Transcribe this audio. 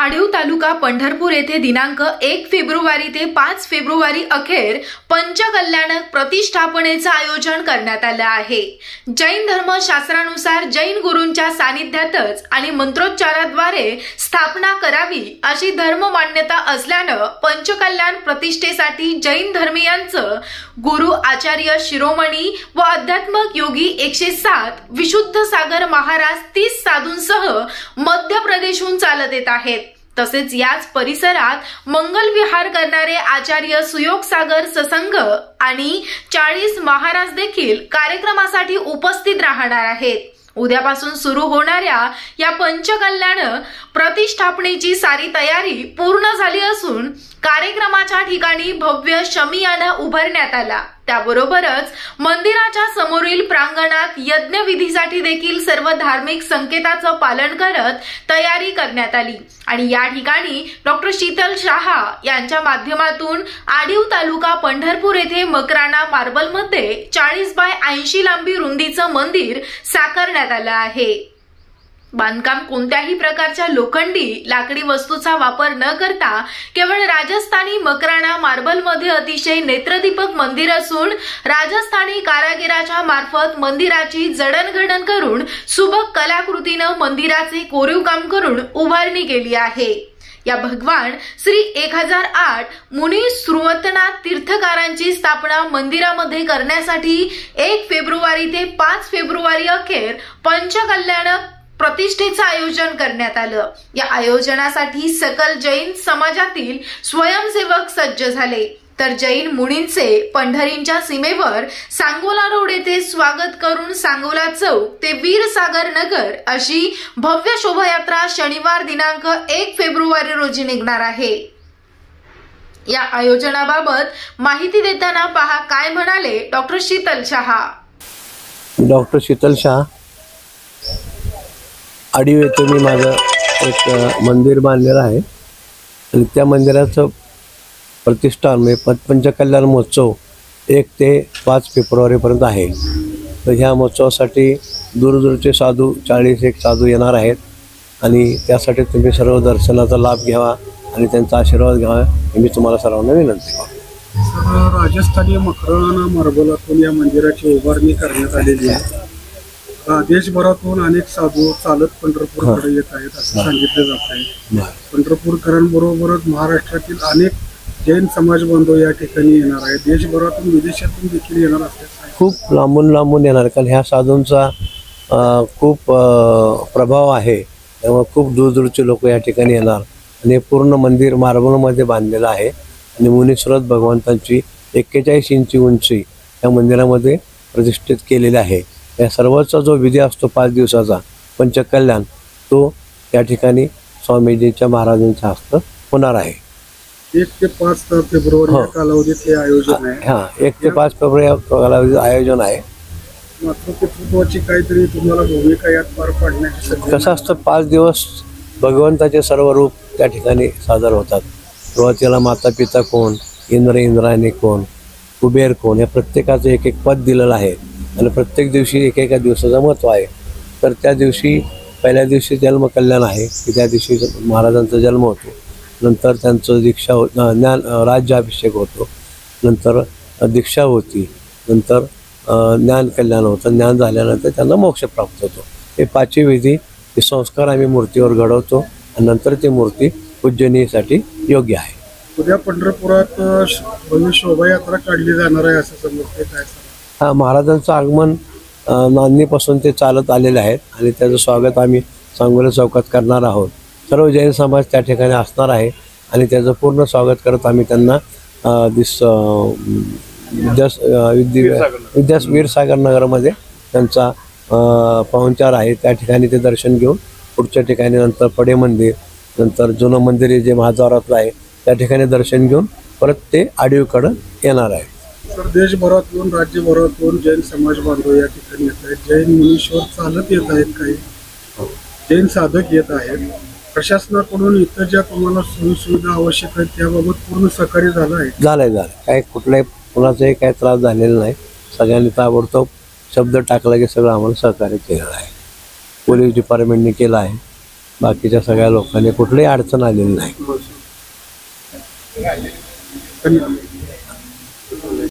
आढीव तालुका पंढरपूर येथे दिनांक 1 फेब्रुवारी ते 5 फेब्रुवारी अखेर पंचकल्याणक प्रतिष्ठापनेचे आयोजन करण्यात आले आहे। जैन धर्मशास्त्रानुसार जैन गुरूंच्या सानिध्यातच आणि मंत्रोच्चाराद्वारे स्थापना करावी अशी धर्म मान्यता असल्याने पंचकल्याण प्रतिष्ठेसाठी जैन धर्मीयांचं गुरु आचार्य शिरोमणी व अध्यात्मक योगी 107 विशुद्ध सागर महाराज 30 साधूंसह मध्य प्रदेशहून चालत येत आहेत। तसेच याच परिसरात मंगल विहार करणारे आचार्य सुयोग सागर ससंग आणि 40 महाराज देखील कार्यक्रमासाठी उपस्थित राहणार आहेत। उद्यापासून सुरू होणाऱ्या या पंचकल्याण प्रतिष्ठापनेची सारी तयारी पूर्ण झाली असून कार्यक्रमाच्या ठिकाणी भव्य शमियाना उभारण्यात आला। त्याबरोबरच मंदिराच्या समोरील प्रांगणात यज्ञ विधीसाठी देखील सर्व धार्मिक संकेताचं पालन करत तयारी करण्यात आली आणि या ठिकाणी डॉक्टर शीतल शहा यांच्या माध्यमातून आढीव तालुका पंढरपूर येथे मकराणा मार्बल मध्ये 40 बाय 80 लांबी रुंदीचं मंदिर साकारण्यात आलं आहे। बांधकाम कोणत्याही प्रकारच्या लोखंडी लाकडी वस्तूचा वापर न करता केवळ राजस्थानी मकराणा मार्बल मध्ये अतिशय नेत्रदीपक मंदिर असून राजस्थानी कारागिराच्या मार्फत मंदिराची जडणघडण करून सुबक कलाकृतीने मंदिराचे कोरीव काम करून उभारणी केली आहे। या भगवान श्री 1008 मुनी श्रुवतनाथ तीर्थकारांची स्थापना मंदिरामध्ये करण्यासाठी 1 फेब्रुवारी ते 5 फेब्रुवारी अखेर पंचकल्याणक प्रतिष्ठेचं आयोजन करण्यात आलं। या आयोजनासाठी सकल जैन समाजातील स्वयंसेवक सज्ज झाले तर जैन मुनींचे पंढरींच्या सीमेवर सांगोला रोड येथे स्वागत करून सांगोला चौक ते वीरसागर नगर अशी भव्य शोभायात्रा शनिवार दिनांक 1 फेब्रुवारी रोजी निघणार आहे। या आयोजनाबाबत माहिती देताना पहा काय म्हणाले डॉक्टर शीतल शहा। डॉक्टर शीतल शहा, आढीव येथे मी माझं एक मंदिर बांधलेलं आहे आणि त्या मंदिराचं प्रतिष्ठान म्हणजे पंचकल्याण महोत्सव 1 ते 5 फेब्रुवारीपर्यंत आहे। तर ह्या महोत्सवासाठी दूरदूरचे साधू 41 साधू येणार आहेत आणि त्यासाठी तुम्ही सर्व दर्शनाचा लाभ घ्यावा आणि त्यांचा आशीर्वाद घ्यावा हे मी तुम्हाला सर्वांना विनंती करतो। राजस्थानी मकराणा मार्बलातून या मंदिराची उभारणी करण्यात आलेली आहे। देशभरातून अनेक साधू चालत पंढरपूरकडे येत आहेत असं सांगितलं जात आहे। पंढरपूरकरांबरोबरच महाराष्ट्रातील अनेक जैन समाज बांधव या ठिकाणी येणार आहेत। देशभरातून विदेशातून देखील येणार असतात। खूप लांबून येणार कारण ह्या साधूंचा खूप प्रभाव आहे, त्यामुळे खूप दूरदूरचे लोक या ठिकाणी येणार आणि पूर्ण मंदिर मार्बलमध्ये बांधलेलं आहे आणि मुनीश्वरत भगवंतांची 41 इंची उंची या मंदिरामध्ये प्रतिष्ठित केलेली आहे। या सर्वांचा जो विधी असतो 5 दिवसाचा पंचकल्याण तो या ठिकाणी स्वामीजींच्या महाराजांच्या हस्ते होणार आहे। 1 ते 5 फेब्रुवारी कालावधीत हे आयोजन आहे। हां, 1 ते 5 फेब्रुवारी कालावधीत आयोजन आहे। मातृत्वाची काहीतरी तुम्हाला भूमिका यात पार पाडण्याची कसं असतं 5 दिवस भगवंताचे सर्व रूप त्या ठिकाणी सादर होतात। सुरुवातीला माता पिता कोण, इंद्राणी कोण, कुबेर कोण, या प्रत्येकाचं एक पद दिलेलं आहे आणि प्रत्येक दिवशी एकेका दिवसाचं महत्त्व आहे। तर त्या दिवशी पहिल्या दिवशी जन्म कल्याण आहे की त्या दिवशी महाराजांचा जन्म होतो, नंतर त्यांचं दीक्षा ज्ञान राज्याभिषेक होतो, नंतर दीक्षा होती, नंतर ज्ञान कल्याण होतं, ज्ञान झाल्यानंतर त्यांना मोक्ष प्राप्त होतो। हे 5 विधी हे संस्कार आम्ही मूर्तीवर घडवतो आणि नंतर ती मूर्ती पूजनीसाठी योग्य आहे। उद्या पंढरपुरात भव्य शोभायात्रा काढली जाणार आहे असं समजते काय? हा, महाराजांचं आगमन नांदणीपासून ते चालत आलेले आहेत आणि त्याचं स्वागत आम्ही सांगोला चौकात करणार आहोत। सर्व जैन समाज त्या ठिकाणी असणार आहे आणि त्याचं पूर्ण स्वागत करत आम्ही त्यांना वीरसागर नगरमध्ये त्यांचा पाहुणचार आहे त्या ठिकाणी ते दर्शन घेऊन पुढच्या ठिकाणी नंतर पडे मंदिर, नंतर जुनं मंदिर जे महाद्वारातलं आहे त्या ठिकाणी दर्शन घेऊन परत ते आढीवकडं येणार आहे। तर देशभरातून राज्यभरातून जैन समाज बांधव या ठिकाणी येत आहेत। जैन मुनीश्वर चालत येत आहेत, काही जैन साधक येत आहेत। प्रशासनाकडून इतर ज्या तुम्हाला सोयीसुविधा आवश्यक आहेत त्याबाबत पूर्ण सहकार्य झालंय? काय कुठलाही कोणाचाही काही त्रास झालेला नाही। सगळ्यांनी ताबडतोब शब्द टाकला की सगळं आम्हाला सहकार्य केलेलं आहे। पोलीस डिपार्टमेंटने केलं आहे बाकीच्या सगळ्या लोकांनी कुठलीही अडचण आलेली नाही. धन्यवाद.